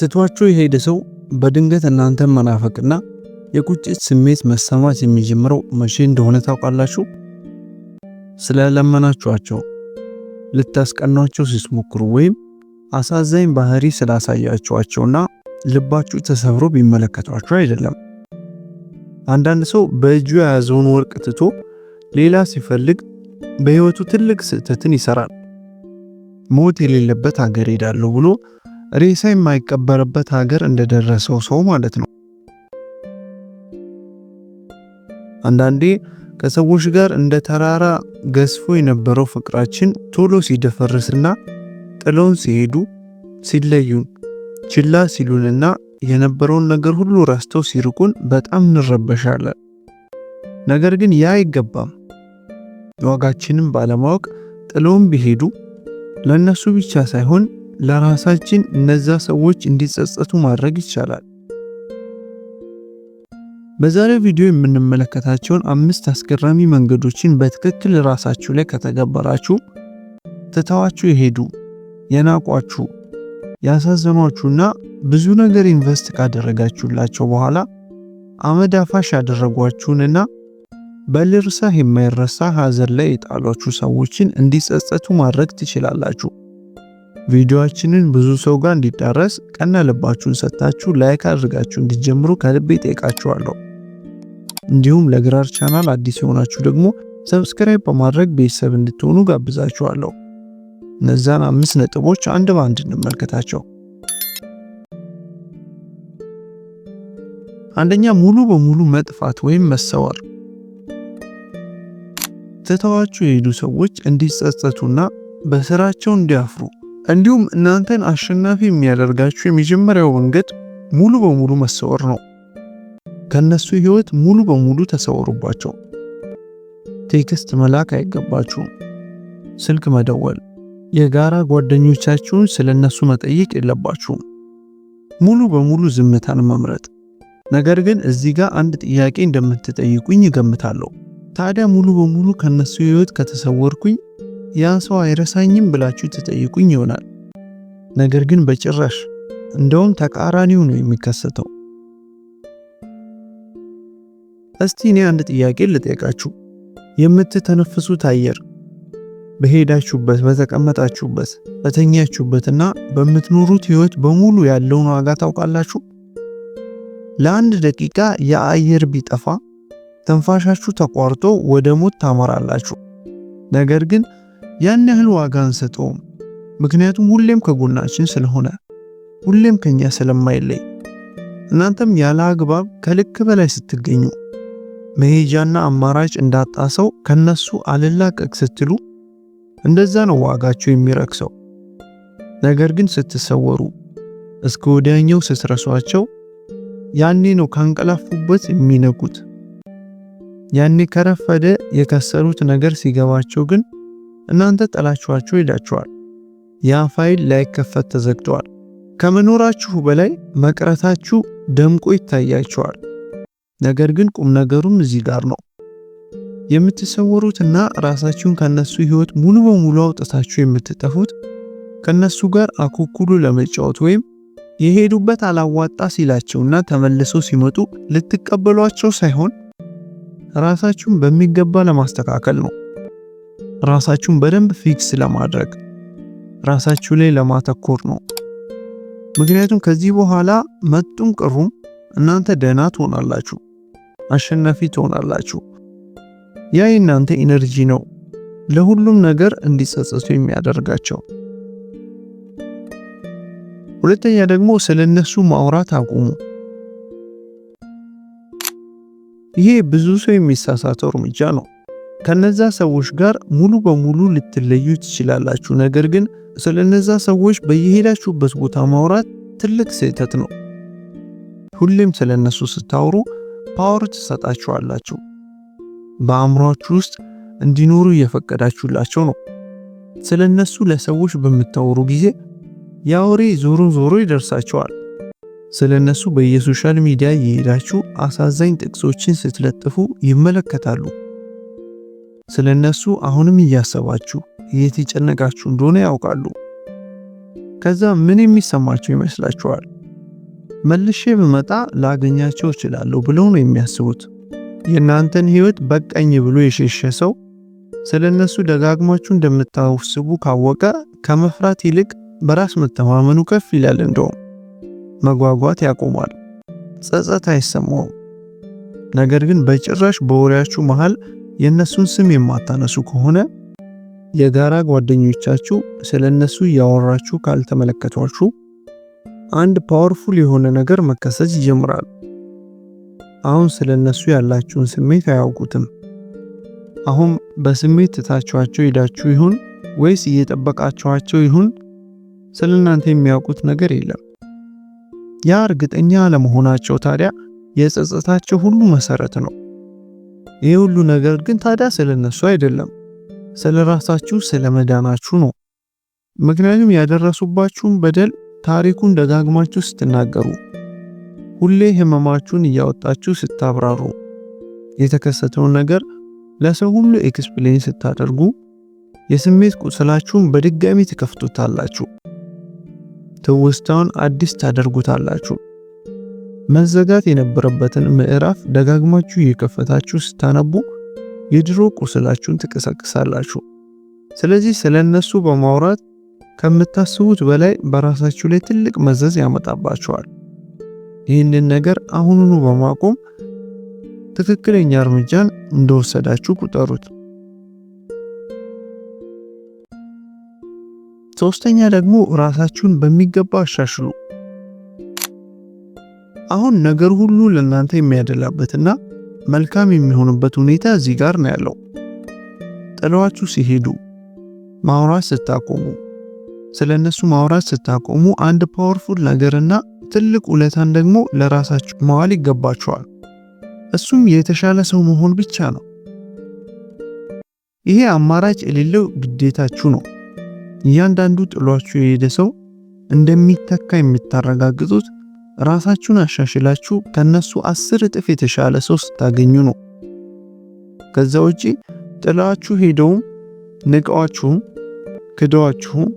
ትቷችሁ የሄደ ሰው በድንገት እናንተን መናፈቅና የቁጭት ስሜት መሰማት የሚጀምረው መቼ እንደሆነ ታውቃላችሁ? ስለለመናችኋቸው፣ ልታስቀኗቸው ሲሞክሩ ወይም አሳዛኝ ባህሪ ስላሳያችኋቸውና ልባችሁ ተሰብሮ ቢመለከቷቸው አይደለም። አንዳንድ ሰው በእጁ የያዘውን ወርቅ ትቶ ሌላ ሲፈልግ በህይወቱ ትልቅ ስህተትን ይሰራል። ሞት የሌለበት ሀገር ሄዳለሁ ብሎ ሬሳ የማይቀበርበት ሀገር እንደደረሰው ሰው ማለት ነው። አንዳንዴ ከሰዎች ጋር እንደ ተራራ ገዝፎ የነበረው ፍቅራችን ቶሎ ሲደፈርስና ጥለውን ሲሄዱ፣ ሲለዩን፣ ችላ ሲሉንና የነበረውን ነገር ሁሉ ረስተው ሲርቁን በጣም እንረበሻለን። ነገር ግን ያ አይገባም። ዋጋችንን ባለማወቅ ጥለውን ቢሄዱ ለነሱ ብቻ ሳይሆን ለራሳችን እነዛ ሰዎች እንዲጸጸቱ ማድረግ ይቻላል። በዛሬው ቪዲዮ የምንመለከታቸውን 5 አስገራሚ መንገዶችን በትክክል ራሳችሁ ላይ ከተገበራችሁ ትተዋችሁ የሄዱ፣ የናቋችሁ፣ ያሳዘኗችሁና ብዙ ነገር ኢንቨስት ካደረጋችሁላቸው በኋላ አመድ አፋሽ ያደረጓችሁንና በልርሳህ የማይረሳ ሀዘን ላይ የጣሏችሁ ሰዎችን እንዲጸጸቱ ማድረግ ትችላላችሁ። ቪዲዮአችንን ብዙ ሰው ጋር እንዲዳረስ ቀና ልባችሁን ሰጥታችሁ ላይክ አድርጋችሁ እንዲጀምሩ ከልቤ ጠይቃችኋለሁ። እንዲሁም ለግራር ቻናል አዲስ የሆናችሁ ደግሞ ሰብስክራይብ በማድረግ ቤተሰብ እንድትሆኑ ጋብዛችኋለሁ። እነዛን 5 ነጥቦች አንድ በአንድ እንመልከታቸው። አንደኛ፣ ሙሉ በሙሉ መጥፋት ወይም መሰወር። ትተዋችሁ የሄዱ ሰዎች እንዲጸጸቱና በስራቸው እንዲያፍሩ እንዲሁም እናንተን አሸናፊ የሚያደርጋችሁ የመጀመሪያው መንገድ ሙሉ በሙሉ መሰወር ነው። ከነሱ ህይወት ሙሉ በሙሉ ተሰወሩባቸው። ቴክስት መላክ አይገባችሁም። ስልክ መደወል፣ የጋራ ጓደኞቻችሁን ስለነሱ መጠየቅ የለባችሁም። ሙሉ በሙሉ ዝምታን መምረጥ። ነገር ግን እዚህ ጋር አንድ ጥያቄ እንደምትጠይቁኝ እገምታለሁ። ታዲያ ሙሉ በሙሉ ከነሱ ህይወት ከተሰወርኩኝ ያ ሰው አይረሳኝም ብላችሁ ትጠይቁኝ ይሆናል። ነገር ግን በጭራሽ፣ እንደውም ተቃራኒው ነው የሚከሰተው። እስቲ እኔ አንድ ጥያቄ ልጠይቃችሁ። የምትተነፍሱት አየር በሄዳችሁበት፣ በተቀመጣችሁበት፣ በተኛችሁበትና በምትኖሩት ህይወት በሙሉ ያለውን ዋጋ ታውቃላችሁ? ለአንድ ደቂቃ የአየር ቢጠፋ ተንፋሻችሁ ተቋርጦ ወደ ሞት ታመራላችሁ። ነገር ግን ያን ያህል ዋጋ አንሰጠውም፣ ምክንያቱም ሁሌም ከጎናችን ስለሆነ፣ ሁሌም ከኛ ስለማይለይ። እናንተም ያለ አግባብ ከልክ በላይ ስትገኙ፣ መሄጃና አማራጭ እንዳጣ ሰው ከነሱ አልላቀቅ ስትሉ፣ እንደዛ ነው ዋጋችሁ የሚረክሰው። ነገር ግን ስትሰወሩ፣ እስከ ወዲያኛው ስትረሷቸው፣ ያኔ ነው ካንቀላፉበት የሚነቁት። ያኔ ከረፈደ የከሰሩት ነገር ሲገባቸው ግን እናንተ ጠላችኋቸው ሄዳችኋል። ያ ፋይል ላይከፈት ተዘግቷል። ከመኖራችሁ በላይ መቅረታችሁ ደምቆ ይታያችኋል። ነገር ግን ቁም ነገሩም እዚህ ጋር ነው። የምትሰወሩትና ራሳችሁን ከነሱ ህይወት ሙሉ በሙሉ አውጥታችሁ የምትጠፉት ከነሱ ጋር አኩኩሉ ለመጫወት ወይም የሄዱበት አላዋጣ ሲላቸውና ተመልሰው ሲመጡ ልትቀበሏቸው ሳይሆን ራሳችሁን በሚገባ ለማስተካከል ነው። ራሳችሁን በደንብ ፊክስ ለማድረግ፣ ራሳችሁ ላይ ለማተኮር ነው። ምክንያቱም ከዚህ በኋላ መጡም ቀሩም እናንተ ደህና ትሆናላችሁ፣ አሸናፊ ትሆናላችሁ። ያ የእናንተ ኢነርጂ ነው ለሁሉም ነገር እንዲጸጸቱ የሚያደርጋቸው። ሁለተኛ ደግሞ ስለነሱ ማውራት አቁሙ። ይሄ ብዙ ሰው የሚሳሳተው እርምጃ ነው። ከነዛ ሰዎች ጋር ሙሉ በሙሉ ልትለዩ ትችላላችሁ። ነገር ግን ስለነዛ ሰዎች በየሄዳችሁበት ቦታ ማውራት ትልቅ ስህተት ነው። ሁሌም ስለነሱ ስታወሩ ፓወር ትሰጣችኋላችሁ። በአእምሯችሁ ውስጥ እንዲኖሩ እየፈቀዳችሁላቸው ነው። ስለነሱ ለሰዎች በምታወሩ ጊዜ ያወሬ ዞሮ ዞሮ ይደርሳቸዋል። ስለነሱ በየሶሻል ሚዲያ እየሄዳችሁ አሳዛኝ ጥቅሶችን ስትለጥፉ ይመለከታሉ። ስለነሱ አሁንም እያሰባችሁ እየተጨነቃችሁ እንደሆነ ያውቃሉ። ከዛ ምን የሚሰማቸው ይመስላችኋል? መልሼ ብመጣ ላገኛቸው እችላለሁ ብለው ነው የሚያስቡት። የእናንተን ህይወት በቀኝ ብሎ የሸሸ ሰው ስለነሱ ደጋግማችሁ እንደምታስቡ ካወቀ ከመፍራት ይልቅ በራስ መተማመኑ ከፍ ይላል። እንደውም መጓጓት ያቆማል፣ ጸጸት አይሰማውም። ነገር ግን በጭራሽ በወሬያችሁ መሃል የነሱን ስም የማታነሱ ከሆነ የጋራ ጓደኞቻችሁ ስለነሱ ያወራችሁ ካልተመለከቷችሁ አንድ ፓወርፉል የሆነ ነገር መከሰት ይጀምራል። አሁን ስለነሱ ያላችሁን ስሜት አያውቁትም። አሁን በስሜት ትታችኋቸው ሄዳችሁ ይሁን ወይስ እየጠበቃችኋቸው ይሁን ስለናንተ የሚያውቁት ነገር የለም። ያ እርግጠኛ ለመሆናቸው ታዲያ የጸጸታቸው ሁሉ መሰረት ነው። ይህ ሁሉ ነገር ግን ታዲያ ስለነሱ አይደለም፣ ስለራሳችሁ ስለመዳናችሁ ነው። ምክንያቱም ያደረሱባችሁን በደል ታሪኩን ደጋግማችሁ ስትናገሩ፣ ሁሌ ህመማችሁን እያወጣችሁ ስታብራሩ፣ የተከሰተውን ነገር ለሰው ሁሉ ኤክስፕሌን ስታደርጉ የስሜት ቁስላችሁን በድጋሚ ትከፍቱታላችሁ። ትውስታውን አዲስ ታደርጉታላችሁ። መዘጋት የነበረበትን ምዕራፍ ደጋግማችሁ እየከፈታችሁ ስታነቡ የድሮ ቁስላችሁን ትቀሰቅሳላችሁ። ስለዚህ ስለነሱ በማውራት ከምታስቡት በላይ በራሳችሁ ላይ ትልቅ መዘዝ ያመጣባችኋል። ይህንን ነገር አሁኑኑ በማቆም ትክክለኛ እርምጃን እንደወሰዳችሁ ቁጠሩት። ሶስተኛ ደግሞ ራሳችሁን በሚገባ አሻሽሉ። አሁን ነገር ሁሉ ለእናንተ የሚያደላበትና መልካም የሚሆንበት ሁኔታ እዚህ ጋር ነው ያለው። ጥለዋችሁ ሲሄዱ ማውራት ስታቆሙ፣ ስለነሱ ማውራት ስታቆሙ አንድ ፓወርፉል ነገርና ትልቅ ውለታን ደግሞ ለራሳችሁ ማዋል ይገባችኋል። እሱም የተሻለ ሰው መሆን ብቻ ነው። ይሄ አማራጭ የሌለው ግዴታችሁ ነው። እያንዳንዱ ጥሏችሁ የሄደ ሰው እንደሚተካ የምታረጋግጡት ራሳችሁን አሻሽላችሁ ከነሱ 10 እጥፍ የተሻለ ሰው ስታገኙ ነው። ከዛ ውጪ ጥላችሁ ሄደውም ንቀዋችሁም ክደዋችሁም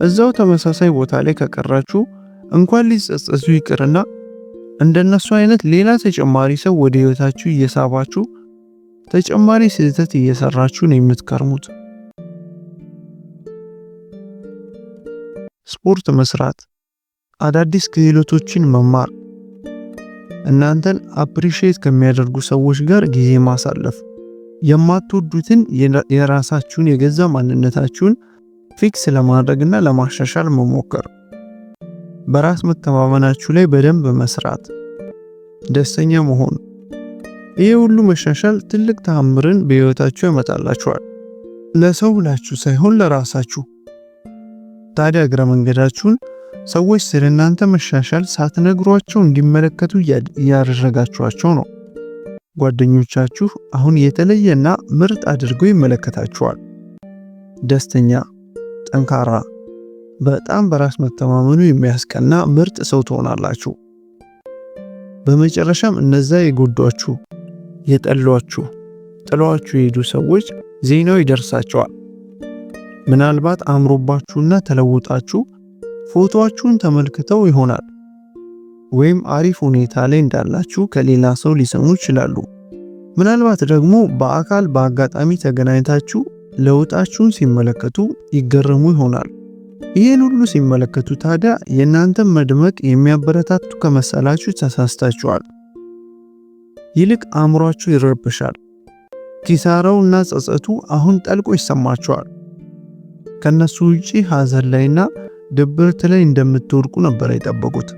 እዛው ተመሳሳይ ቦታ ላይ ከቀራችሁ እንኳን ሊጸጸቱ ይቅርና እንደነሱ አይነት ሌላ ተጨማሪ ሰው ወደ ህይወታችሁ እየሳባችሁ ተጨማሪ ስህተት እየሰራችሁ ነው የምትከርሙት። ስፖርት መስራት፣ አዳዲስ ክህሎቶችን መማር፣ እናንተን አፕሪሺየት ከሚያደርጉ ሰዎች ጋር ጊዜ ማሳለፍ፣ የማትወዱትን የራሳችሁን የገዛ ማንነታችሁን ፊክስ ለማድረግና ለማሻሻል መሞከር፣ በራስ መተማመናችሁ ላይ በደንብ መስራት፣ ደስተኛ መሆን። ይሄ ሁሉ መሻሻል ትልቅ ተአምርን በህይወታችሁ ያመጣላችኋል። ለሰው ብላችሁ ሳይሆን ለራሳችሁ። ታዲያ እግረ መንገዳችሁን ሰዎች ስለናንተ መሻሻል ሳትነግሯቸው እንዲመለከቱ እያደረጋችኋቸው ነው። ጓደኞቻችሁ አሁን የተለየና ምርጥ አድርገው ይመለከታችኋል። ደስተኛ፣ ጠንካራ፣ በጣም በራስ መተማመኑ የሚያስቀና ምርጥ ሰው ትሆናላችሁ። በመጨረሻም እነዛ የጎዷችሁ፣ የጠሏችሁ፣ ጥሏችሁ የሄዱ ሰዎች ዜናው ይደርሳቸዋል። ምናልባት አምሮባችሁና ተለውጣችሁ ፎቶአችሁን ተመልክተው ይሆናል፣ ወይም አሪፍ ሁኔታ ላይ እንዳላችሁ ከሌላ ሰው ሊሰሙ ይችላሉ። ምናልባት ደግሞ በአካል በአጋጣሚ ተገናኝታችሁ ለውጣችሁን ሲመለከቱ ይገረሙ ይሆናል። ይህን ሁሉ ሲመለከቱ ታዲያ የእናንተን መድመቅ የሚያበረታቱ ከመሰላችሁ ተሳስታችኋል። ይልቅ አእምሯችሁ ይረብሻል። ኪሳራውና ጸጸቱ አሁን ጠልቆ ይሰማችኋል። ከነሱ ውጪ ሐዘን ላይና ድብርት ላይ እንደምትወድቁ ነበር የጠበቁት።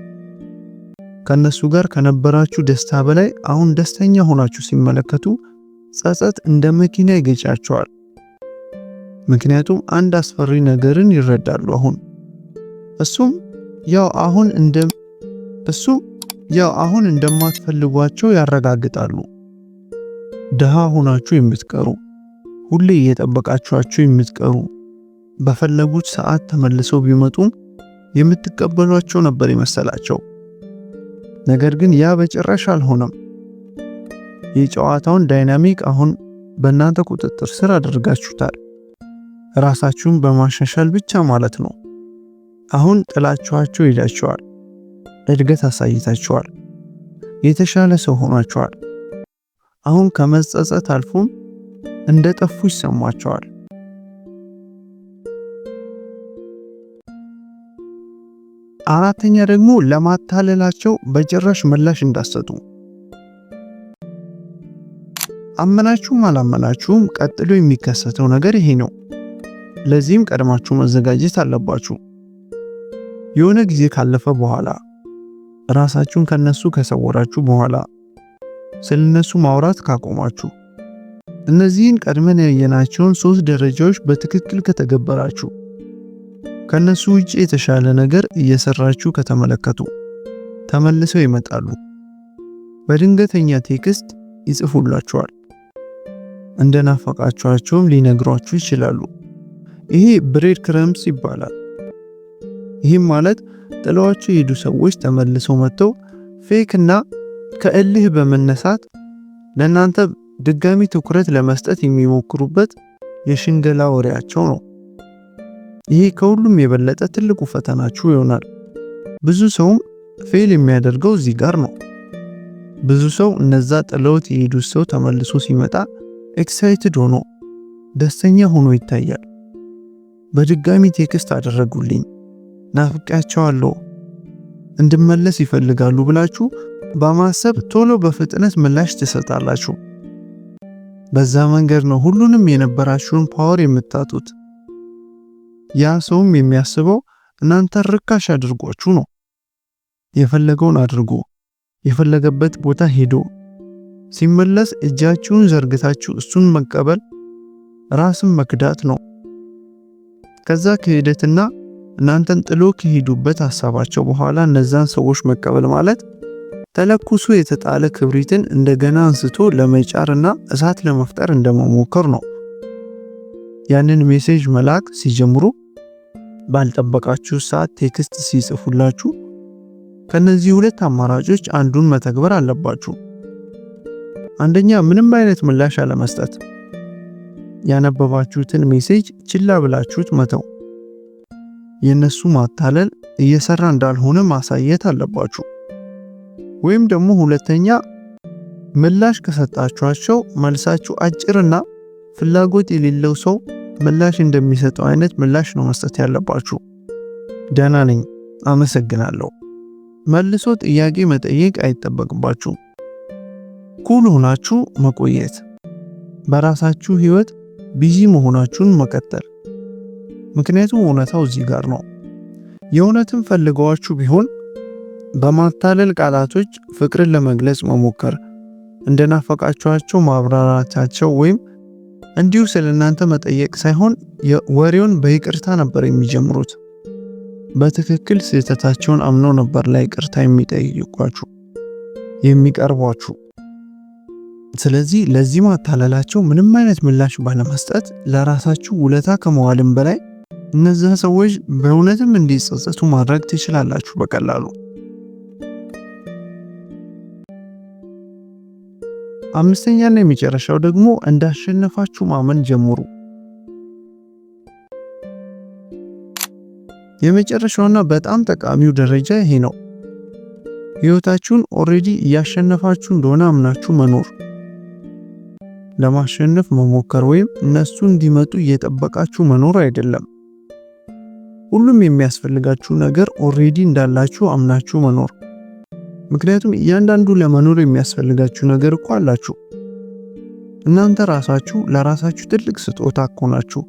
ከነሱ ጋር ከነበራችሁ ደስታ በላይ አሁን ደስተኛ ሆናችሁ ሲመለከቱ ጸጸት እንደ መኪና ይገጫቸዋል። ምክንያቱም አንድ አስፈሪ ነገርን ይረዳሉ። እሱም ያው አሁን እንደማትፈልጓቸው ያረጋግጣሉ። ደሃ ሆናችሁ የምትቀሩ፣ ሁሌ እየጠበቃችኋቸው የምትቀሩ፣ በፈለጉት ሰዓት ተመልሰው ቢመጡም የምትቀበሏቸው ነበር የመሰላቸው። ነገር ግን ያ በጭራሽ አልሆነም። የጨዋታውን ዳይናሚክ አሁን በእናንተ ቁጥጥር ስር አድርጋችሁታል። ራሳችሁን በማሻሻል ብቻ ማለት ነው። አሁን ጥላችኋቸው ሄዳችኋል። እድገት አሳይታችኋል። የተሻለ ሰው ሆናችኋል። አሁን ከመጸጸት አልፎም እንደጠፉ ይሰማችኋል። አራተኛ ደግሞ ለማታለላቸው በጭራሽ ምላሽ እንዳትሰጡ። አመናችሁም አላመናችሁም ቀጥሎ የሚከሰተው ነገር ይሄ ነው። ለዚህም ቀድማችሁ መዘጋጀት አለባችሁ። የሆነ ጊዜ ካለፈ በኋላ ራሳችሁን ከነሱ ከሰወራችሁ በኋላ ስለነሱ ማውራት ካቆማችሁ እነዚህን ቀድመን ያየናቸውን 3 ደረጃዎች በትክክል ከተገበራችሁ ከነሱ ውጪ የተሻለ ነገር እየሰራችሁ ከተመለከቱ ተመልሰው ይመጣሉ። በድንገተኛ ቴክስት ይጽፉላችኋል። እንደናፈቃችኋቸውም ሊነግሯችሁ ይችላሉ። ይሄ ብሬድ ክረምስ ይባላል። ይህም ማለት ጥለዋቸው የሄዱ ሰዎች ተመልሰው መጥተው ፌክ እና ከእልህ በመነሳት ለእናንተ ድጋሚ ትኩረት ለመስጠት የሚሞክሩበት የሽንገላ ወሬያቸው ነው። ይሄ ከሁሉም የበለጠ ትልቁ ፈተናችሁ ይሆናል። ብዙ ሰውም ፌል የሚያደርገው እዚህ ጋር ነው። ብዙ ሰው እነዛ ጥለውት የሄዱት ሰው ተመልሶ ሲመጣ ኤክሳይትድ ሆኖ ደስተኛ ሆኖ ይታያል። በድጋሚ ቴክስት አደረጉልኝ፣ ናፍቄያቸዋለሁ፣ እንድመለስ ይፈልጋሉ ብላችሁ በማሰብ ቶሎ በፍጥነት ምላሽ ትሰጣላችሁ። በዛ መንገድ ነው ሁሉንም የነበራችሁን ፓወር የምታጡት። ያ ሰውም የሚያስበው እናንተ ርካሽ አድርጓችሁ ነው። የፈለገውን አድርጎ የፈለገበት ቦታ ሄዶ ሲመለስ እጃችሁን ዘርግታችሁ እሱን መቀበል ራስን መክዳት ነው። ከዛ ክህደትና እናንተን ጥሎ ከሄዱበት ሐሳባቸው በኋላ እነዛን ሰዎች መቀበል ማለት ተለኩሶ የተጣለ ክብሪትን እንደገና አንስቶ ለመጫርና እሳት ለመፍጠር እንደመሞከር ነው። ያንን ሜሴጅ መላክ ሲጀምሩ ባልጠበቃችሁ ሰዓት ቴክስት ሲጽፉላችሁ ከነዚህ 2 አማራጮች አንዱን መተግበር አለባችሁ። አንደኛ ምንም አይነት ምላሽ አለመስጠት፣ ያነበባችሁትን ሜሴጅ ችላ ብላችሁት መተው። የነሱ ማታለል እየሰራ እንዳልሆነ ማሳየት አለባችሁ። ወይም ደግሞ ሁለተኛ ምላሽ ከሰጣችኋቸው መልሳችሁ አጭርና ፍላጎት የሌለው ሰው ምላሽ እንደሚሰጠው አይነት ምላሽ ነው መስጠት ያለባችሁ። ደህና ነኝ፣ አመሰግናለሁ። መልሶ ጥያቄ መጠየቅ አይጠበቅባችሁ። ኩል ሆናችሁ መቆየት፣ በራሳችሁ ህይወት ቢዚ መሆናችሁን መቀጠል። ምክንያቱም እውነታው እዚህ ጋር ነው። የእውነትን ፈልገዋችሁ ቢሆን በማታለል ቃላቶች ፍቅርን ለመግለጽ መሞከር፣ እንደናፈቃችኋቸው ማብራራታቸው ወይም እንዲሁ ስለእናንተ መጠየቅ ሳይሆን ወሬውን በይቅርታ ነበር የሚጀምሩት። በትክክል ስህተታቸውን አምነው ነበር ለይቅርታ የሚጠይቋችሁ የሚቀርቧችሁ። ስለዚህ ለዚህ ማታለላቸው ምንም አይነት ምላሽ ባለመስጠት ለራሳችሁ ውለታ ከመዋልም በላይ እነዚህ ሰዎች በእውነትም እንዲጸጸቱ ማድረግ ትችላላችሁ በቀላሉ። አምስተኛና የመጨረሻው ደግሞ እንዳሸነፋችሁ ማመን ጀምሩ። የመጨረሻውና በጣም ጠቃሚው ደረጃ ይሄ ነው። ህይወታችሁን ኦሬዲ እያሸነፋችሁ እንደሆነ አምናችሁ መኖር። ለማሸነፍ መሞከር ወይም እነሱ እንዲመጡ እየጠበቃችሁ መኖር አይደለም። ሁሉም የሚያስፈልጋችሁ ነገር ኦሬዲ እንዳላችሁ አምናችሁ መኖር። ምክንያቱም እያንዳንዱ ለመኖር የሚያስፈልጋችሁ ነገር እኮ አላችሁ። እናንተ ራሳችሁ ለራሳችሁ ትልቅ ስጦታ እኮ ናችሁ።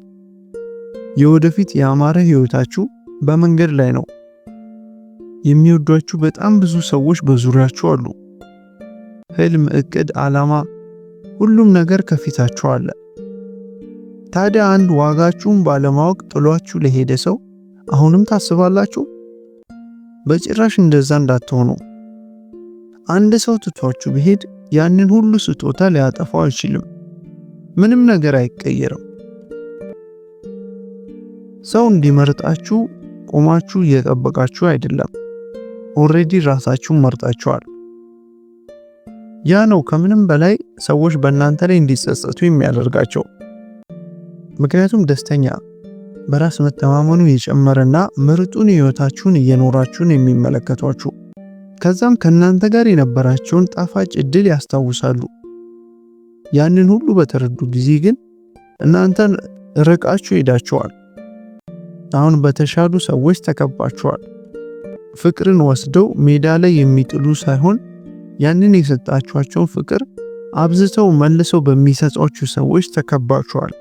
የወደፊት ያማረ ህይወታችሁ በመንገድ ላይ ነው። የሚወዷችሁ በጣም ብዙ ሰዎች በዙሪያችሁ አሉ። ህልም፣ እቅድ፣ ዓላማ፣ ሁሉም ነገር ከፊታችሁ አለ። ታዲያ አንድ ዋጋችሁን ባለማወቅ ጥሏችሁ ለሄደ ሰው አሁንም ታስባላችሁ? በጭራሽ እንደዛ እንዳትሆኑ። አንድ ሰው ትቷችሁ ቢሄድ ያንን ሁሉ ስጦታ ሊያጠፋው አይችልም። ምንም ነገር አይቀየርም። ሰው እንዲመርጣችሁ ቆማችሁ እየጠበቃችሁ አይደለም። ኦሬዲ ራሳችሁን መርጣችኋል። ያ ነው ከምንም በላይ ሰዎች በእናንተ ላይ እንዲጸጸቱ የሚያደርጋቸው። ምክንያቱም ደስተኛ፣ በራስ መተማመኑ የጨመረና ምርጡን ህይወታችሁን እየኖራችሁን የሚመለከቷችሁ ከዛም ከናንተ ጋር የነበራቸውን ጣፋጭ እድል ያስታውሳሉ። ያንን ሁሉ በተረዱ ጊዜ ግን እናንተን ርቃችሁ ሄዳችኋል። አሁን በተሻሉ ሰዎች ተከባችኋል። ፍቅርን ወስደው ሜዳ ላይ የሚጥሉ ሳይሆን ያንን የሰጣችኋቸውን ፍቅር አብዝተው መልሰው በሚሰጧችሁ ሰዎች ተከባችኋል።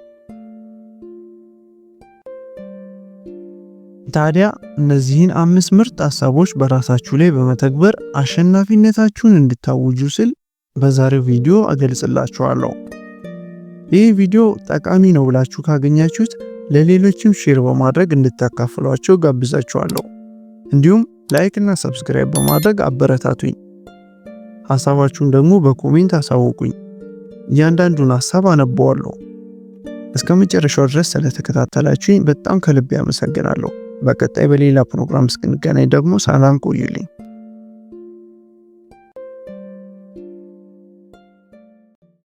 ታዲያ እነዚህን 5 ምርጥ ሐሳቦች በራሳችሁ ላይ በመተግበር አሸናፊነታችሁን እንድታውጁ ስል በዛሬው ቪዲዮ እገልጽላችኋለሁ። ይህ ቪዲዮ ጠቃሚ ነው ብላችሁ ካገኛችሁት ለሌሎችም ሼር በማድረግ እንድታካፍሏቸው ጋብዛችኋለሁ። እንዲሁም ላይክ እና ሰብስክራይብ በማድረግ አበረታቱኝ። ሐሳባችሁን ደግሞ በኮሜንት አሳውቁኝ። እያንዳንዱን ሐሳብ አነበዋለሁ። እስከመጨረሻው ድረስ ስለተከታተላችሁኝ በጣም ከልብ አመሰግናለሁ። በቀጣይ በሌላ ፕሮግራም እስክንገናኝ ደግሞ ሰላም ቆዩልኝ።